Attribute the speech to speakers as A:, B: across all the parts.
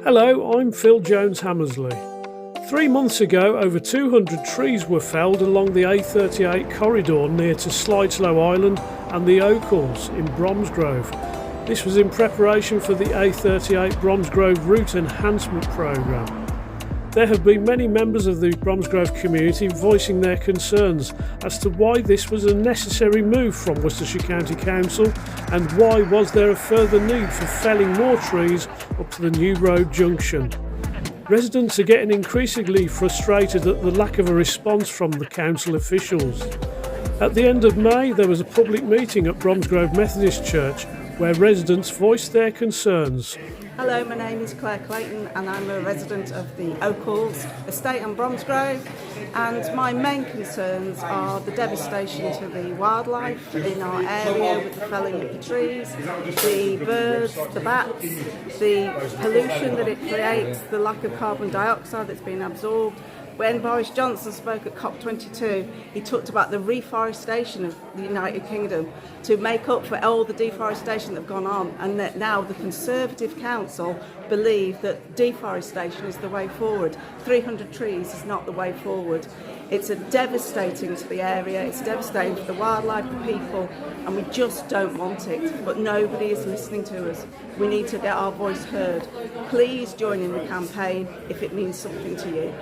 A: Hello, I'm Phil Jones Hammersley. 3 months ago, over 200 trees were felled along the A38 corridor near to Slideslow Island and the Oakles in Bromsgrove. This was in preparation for the A38 Bromsgrove Route Enhancement Programme. There have been many members of the Bromsgrove community voicing their concerns as to why this was a necessary move from Worcestershire County Council and why was there a further need for felling more trees up to the new road junction. Residents are getting increasingly frustrated at the lack of a response from the council officials. At the end of May, there was a public meeting at Bromsgrove Methodist Church where residents voiced their concerns.
B: Hello, my name is Claire Clayton and I'm a resident of the Oakles estate on Bromsgrove, and my main concerns are the devastation to the wildlife in our area with the felling of the trees, the birds, the bats, the pollution that it creates, the lack of carbon dioxide that's been absorbed. When Boris Johnson spoke at COP22, he talked about the reforestation of the United Kingdom to make up for all the deforestation that have gone on, and that now the Conservative Council believe that deforestation is the way forward. 300 trees is not the way forward. It's devastating to the area, it's devastating for the wildlife, the people, and we just don't want it. But nobody is listening to us. We need to get our voice heard. Please join in the campaign if it means something to you.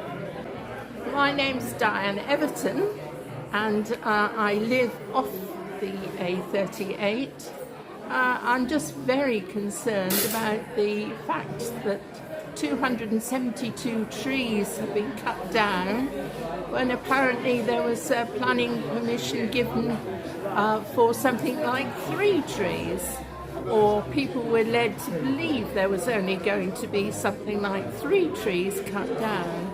C: My name's Diane Everton and I live off the A38. I'm just very concerned about the fact that 272 trees have been cut down when apparently there was planning permission given for something like 3 trees, or people were led to believe there was only going to be something like 3 trees cut down.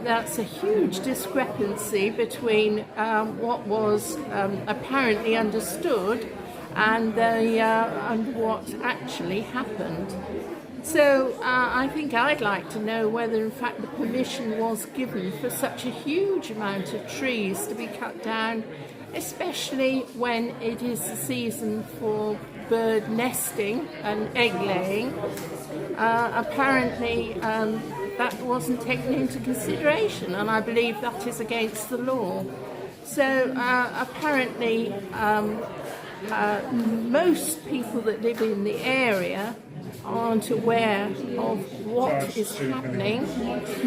C: That's a huge discrepancy between what was apparently understood and what actually happened. So I think I'd like to know whether in fact the permission was given for such a huge amount of trees to be cut down, especially when it is the season for bird nesting and egg laying. Apparently that wasn't taken into consideration, and I believe that is against the law. So apparently most people that live in the area aren't aware of what is happening,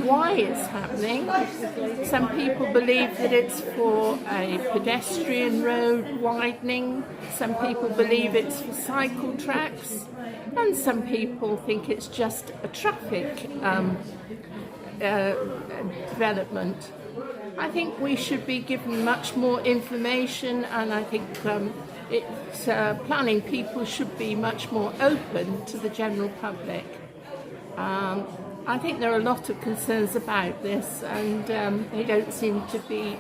C: why it's happening. Some people believe that it's for a pedestrian road widening, some people believe it's for cycle tracks, and some people think it's just a traffic development. I think we should be given much more information, and I think planning people should be much more open to the general public. I think there are a lot of concerns about this, and they don't seem to be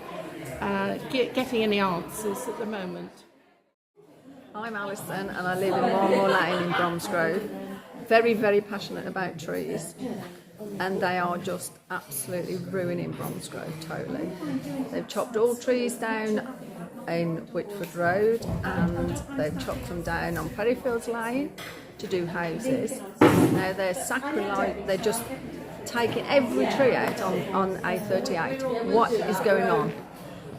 C: getting any answers at the moment.
D: I'm Alison and I live in Marmore Lane in Bromsgrove. Very, very passionate about trees, and they are just absolutely ruining Bromsgrove totally. They've chopped all trees down in Whitford Road, and they've chopped them down on Perryfields Lane to do houses. Now they're sacrilege, they're just taking every tree out on A38. What is going on?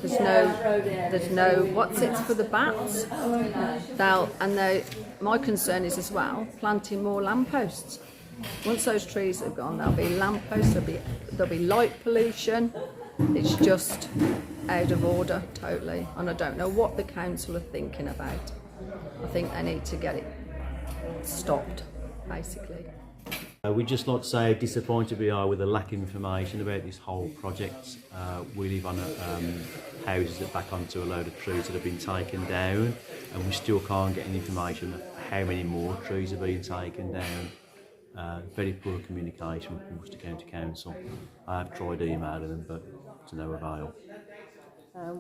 D: There's no what's it for the bats. My concern is as well planting more lampposts. Once those trees are gone, there'll be lampposts, there'll be light pollution. It's just out of order totally, and I don't know what the council are thinking about. I think they need to get it stopped, basically.
E: We'd just like to say how disappointed we are with the lack of information about this whole project. We live on houses that back onto a load of trees that have been taken down, and we still can't get any information of how many more trees are being taken down. Very poor communication with Worcester County Council. I have tried emailing them, but to no avail.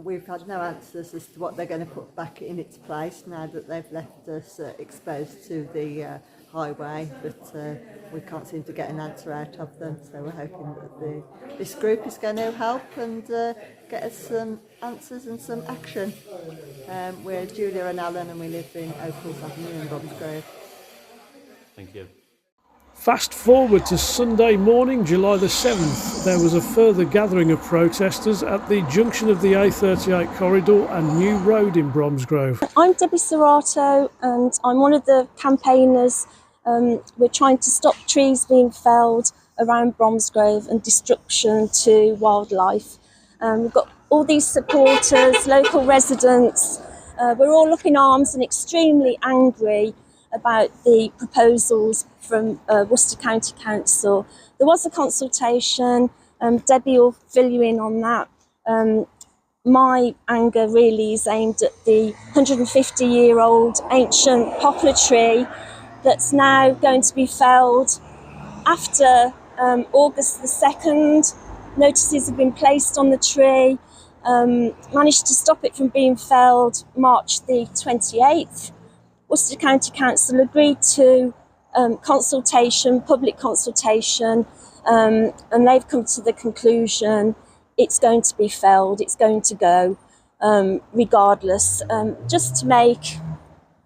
F: We've had no answers as to what they're going to put back in its place now that they've left us exposed to the highway, but we can't seem to get an answer out of them, so we're hoping that this group is going to help and get us some answers and some action. We're Julia and Alan and we live in Oakles Avenue in Bromsgrove.
E: Thank you.
A: Fast forward to Sunday morning, July the 7th, there was a further gathering of protesters at the junction of the A38 corridor and New Road in Bromsgrove.
G: I'm Debbie Serrato and I'm one of the campaigners. We're trying to stop trees being felled around Bromsgrove and destruction to wildlife. We've got all these supporters, local residents. We're all up in arms and extremely angry about the proposals from Worcester County Council. There was a consultation, Debbie will fill you in on that. My anger really is aimed at the 150-year-old ancient poplar tree that's now going to be felled after August the 2nd. Notices have been placed on the tree, managed to stop it from being felled March the 28th. Worcester County Council agreed to consultation, public consultation, and they've come to the conclusion it's going to be felled, it's going to go regardless, just to make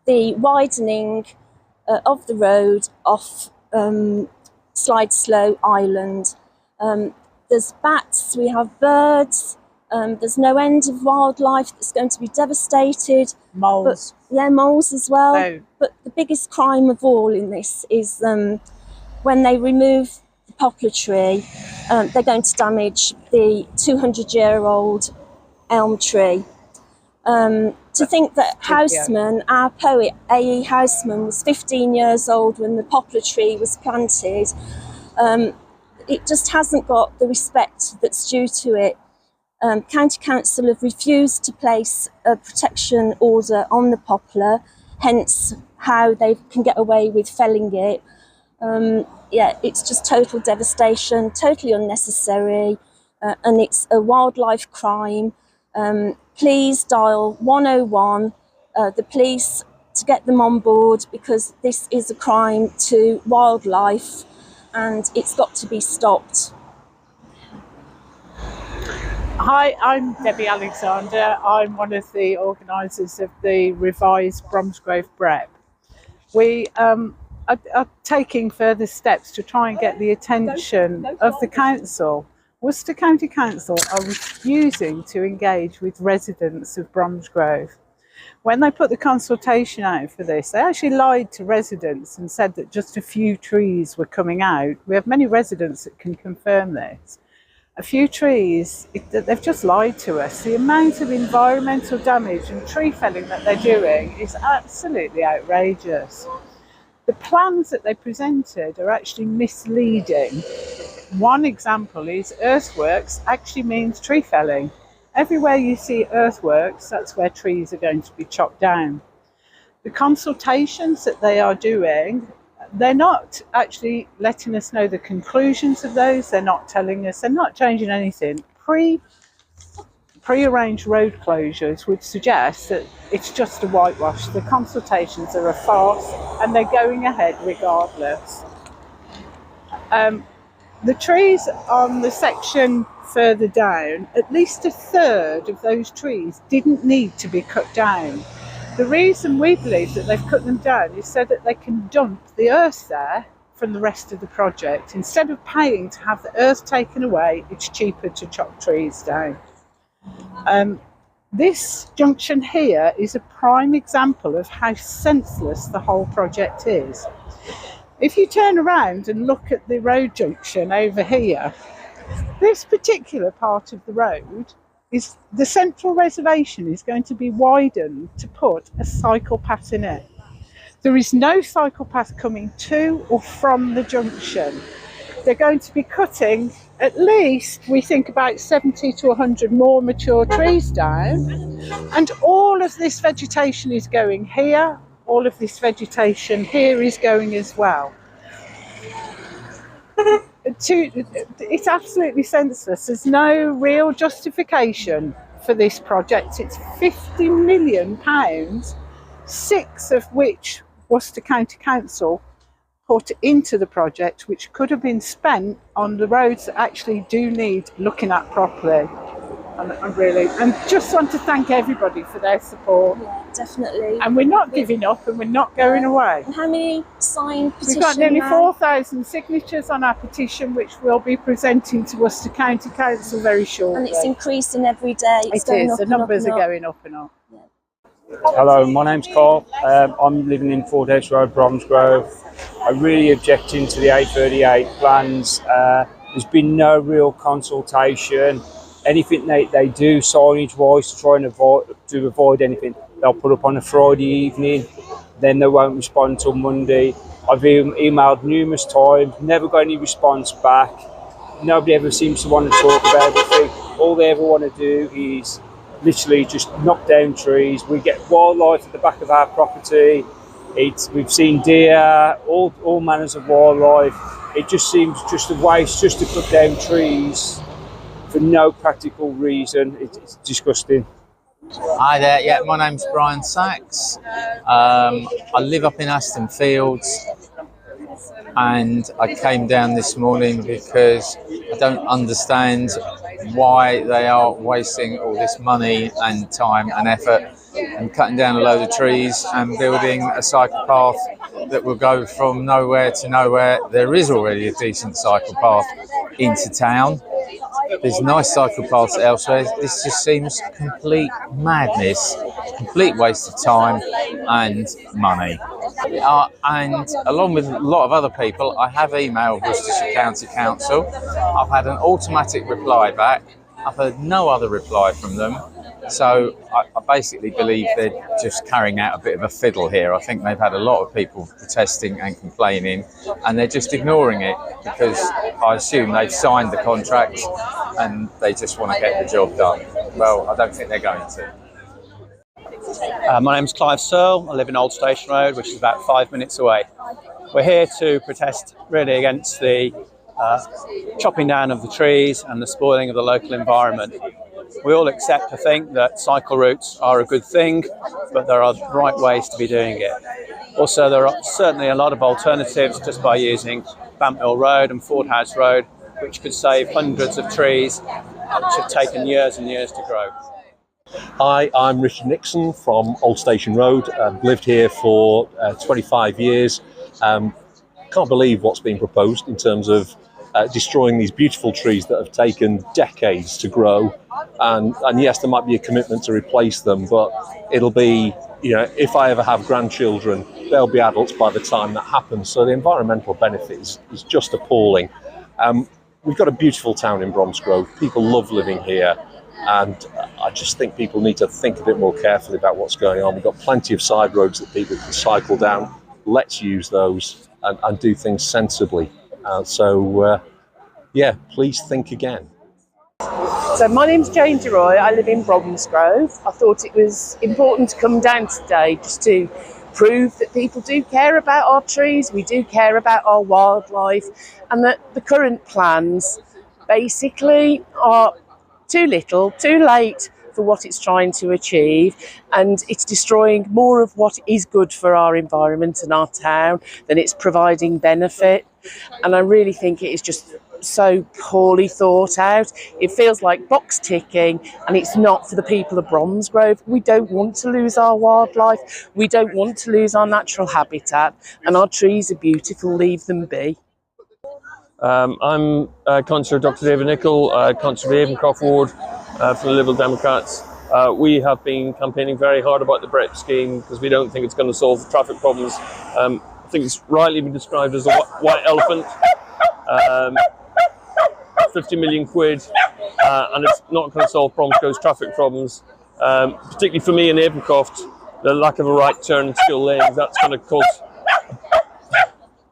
G: the widening of the road off Slide Slow Island. There's bats, we have birds, there's no end of wildlife that's going to be devastated.
H: Moles.
G: Moles as well.
H: Oh.
G: But the biggest crime of all in this is when they remove the poplar tree, they're going to damage the 200-year-old elm tree. To think that Houseman, our poet A.E. Houseman, was 15 years old when the poplar tree was planted, it just hasn't got the respect that's due to it. County Council have refused to place a protection order on the poplar, hence how they can get away with felling it. It's just total devastation, totally unnecessary, and it's a wildlife crime. Please dial 101, the police, to get them on board, because this is a crime to wildlife and it's got to be stopped.
H: Hi, I'm Debbie Alexander. I'm one of the organisers of the revised Bromsgrove BREP. We are taking further steps to try and get the attention of the council. Worcester County Council are refusing to engage with residents of Bromsgrove. When they put the consultation out for this, they actually lied to residents and said that just a few trees were coming out. We have many residents that can confirm this. A few trees, they've just lied to us. The amount of environmental damage and tree felling that they're doing is absolutely outrageous. The plans that they presented are actually misleading. One example is earthworks actually means tree felling. Everywhere you see earthworks, that's where trees are going to be chopped down. The consultations that they are doing, they're not actually letting us know the conclusions of those. They're not telling us, they're not changing anything. Pre-arranged road closures would suggest that it's just a whitewash. The consultations are a farce and they're going ahead regardless. The trees on the section further down, at least a third of those trees didn't need to be cut down. The reason we believe that they've cut them down is so that they can dump the earth there from the rest of the project. Instead of paying to have the earth taken away, it's cheaper to chop trees down. This junction here is a prime example of how senseless the whole project is. If you turn around and look at the road junction over here, this particular part of the road is the central reservation is going to be widened to put a cycle path in it. There is no cycle path coming to or from the junction. They're going to be cutting at least, we think, about 70 to 100 more mature trees down, and all of this vegetation is going here. All of this vegetation here is going as well. It's absolutely senseless. There's no real justification for this project. It's £50 million, 6 of which Worcester County Council put into the project, which could have been spent on the roads that actually do need looking at properly. And I really, and just want to thank everybody for their support.
G: Yeah, definitely.
H: And we're not giving up, and we're not going away.
G: And how many signed petitions?
H: We've got nearly
G: now?
H: 4,000 signatures on our petition, which we'll be presenting to Worcester County Council very shortly.
G: And it's increasing every day. It's
H: It
G: going
H: is.
G: up
H: The
G: and up
H: numbers
G: and
H: are
G: up.
H: going up and up.
I: Hello, my name's Carl. I'm living in Ford House Road, Bromsgrove. I'm really objecting to the A38 plans. There's been no real consultation. Anything they do signage-wise to try and avoid anything, they'll put up on a Friday evening, then they won't respond until Monday. I've emailed numerous times, never got any response back. Nobody ever seems to want to talk about everything. All they ever want to do is literally just knock down trees. We get wildlife at the back of our property. We've seen deer, all manners of wildlife. It just seems just a waste just to cut down trees for no practical reason. It's disgusting.
J: Hi there, yeah, my name's Brian Sachs. I live up in Aston Fields, and I came down this morning because I don't understand why they are wasting all this money and time and effort and cutting down a load of trees and building a cycle path that will go from nowhere to nowhere. There is already a decent cycle path into town. There's nice cycle paths elsewhere. This just seems complete madness, complete waste of time and money. And along with a lot of other people, I have emailed Worcestershire County Council. I've had an automatic reply back. I've heard no other reply from them. So I basically believe they're just carrying out a bit of a fiddle here. I think they've had a lot of people protesting and complaining, and they're just ignoring it because I assume they've signed the contract and they just want to get the job done. Well, I don't think they're going to.
K: My name's Clive Searle. I live in Old Station Road, which is about 5 minutes away. We're here to protest really against the chopping down of the trees and the spoiling of the local environment. We all accept, I think, that cycle routes are a good thing, but there are right ways to be doing it. Also, there are certainly a lot of alternatives just by using Bampmill Road and Ford House Road, which could save hundreds of trees, which have taken years and years to grow.
L: Hi, I'm Richard Nixon from Old Station Road. I've lived here for 25 years. Can't believe what's being proposed in terms of destroying these beautiful trees that have taken decades to grow. And yes, there might be a commitment to replace them, but it'll be, if I ever have grandchildren, they'll be adults by the time that happens. So the environmental benefit is just appalling. We've got a beautiful town in Bromsgrove. People love living here. And I just think people need to think a bit more carefully about what's going on. We've got plenty of side roads that people can cycle down. Let's use those and do things sensibly. Please think again.
M: So my name's Jane DeRoy. I live in Bromsgrove. I thought it was important to come down today just to prove that people do care about our trees, we do care about our wildlife, and that the current plans basically are too little, too late for what it's trying to achieve, and it's destroying more of what is good for our environment and our town than it's providing benefit. And I really think it is just so poorly thought out. It feels like box ticking, and it's not for the people of Bromsgrove. We don't want to lose our wildlife, we don't want to lose our natural habitat, and our trees are beautiful, leave them be.
N: I'm Councillor Dr David Nicholl, Councillor of Avencroft Ward for the Liberal Democrats. We have been campaigning very hard about the BREP scheme because we don't think it's going to solve traffic problems. I think it's rightly been described as a white elephant. 50 million quid, and it's not going to solve Bromsgrove's traffic problems. Particularly for me in Avencroft, the lack of a right turn in school lanes, that's going to cause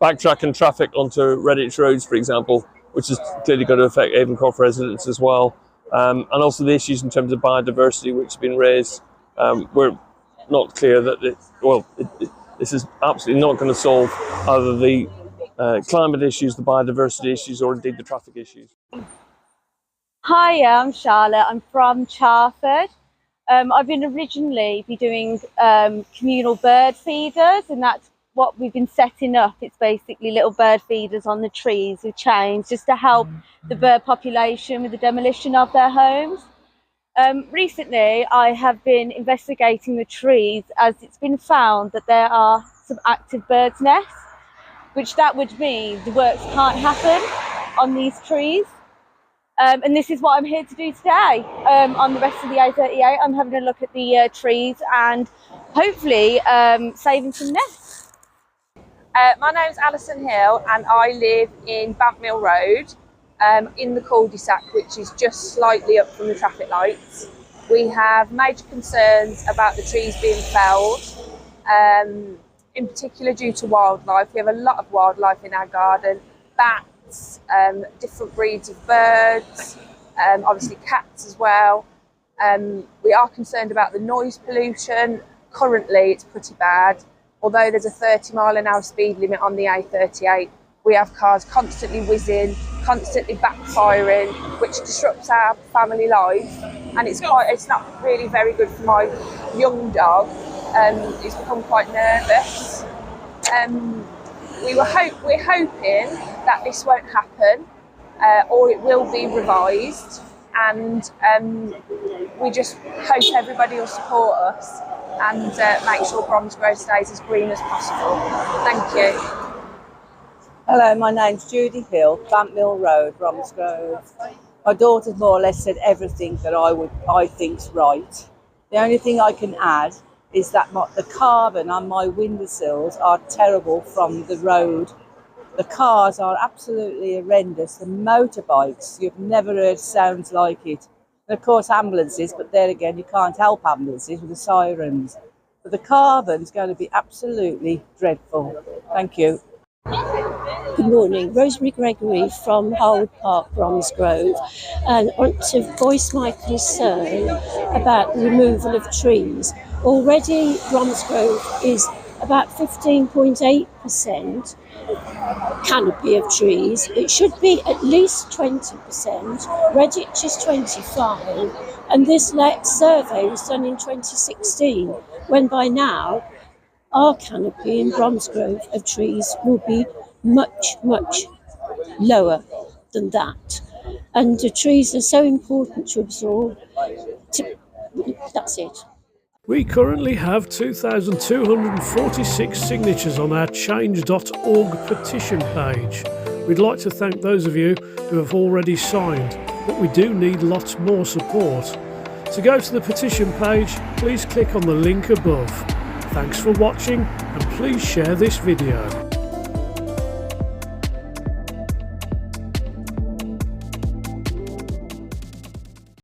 N: backtracking traffic onto Redditch roads, for example, which is clearly going to affect Avencroft residents as well. And also the issues in terms of biodiversity, which have been raised. We're not clear that this is absolutely not going to solve either the climate issues, the biodiversity issues, or indeed the traffic issues.
O: Hi, I'm Charlotte. I'm from Charford. I've been originally doing communal bird feeders, and that's what we've been setting up. It's basically little bird feeders on the trees with chains just to help the bird population with the demolition of their homes. Recently, I have been investigating the trees as it's been found that there are some active birds' nests, which that would mean the works can't happen on these trees. And this is what I'm here to do today. On the rest of the A38, I'm having a look at the trees and hopefully saving some nests.
P: My name's Alison Hill and I live in Bampmill Road in the cul-de-sac, which is just slightly up from the traffic lights. We have major concerns about the trees being felled, in particular due to wildlife. We have a lot of wildlife in our garden, bats, different breeds of birds, obviously cats as well. We are concerned about the noise pollution. Currently it's pretty bad. Although there's a 30-mile-an-hour speed limit on the A38, we have cars constantly whizzing, constantly backfiring, which disrupts our family life, and it's not really very good for my young dog. He's become quite nervous. We're hoping that this won't happen, or it will be revised, and we just hope everybody will support us and make sure Bromsgrove stays as green as possible. Thank you.
Q: Hello, my name's Judy Hill, Bampmill Road, Bromsgrove. My daughter's more or less said everything that I think's right. The only thing I can add is that the carbon on my windowsills are terrible from the road. The cars are absolutely horrendous. The motorbikes, you've never heard sounds like it. And of course ambulances, but there again you can't help ambulances with the sirens. But the carbon's going to be absolutely dreadful. Thank you.
R: Good morning, Rosemary Gregory from Harwood Park, Bromsgrove, and I want to voice my concern about the removal of trees. Already Bromsgrove is about 15.8% canopy of trees. It should be at least 20%. Redditch is 25%, and this survey was done in 2016, when by now our canopy in Bromsgrove of trees will be much, much lower than that. And the trees are so important to absorb. That's it.
A: We currently have 2,246 signatures on our change.org petition page. We'd like to thank those of you who have already signed, but we do need lots more support. To go to the petition page, please click on the link above. Thanks for watching, and please share this video.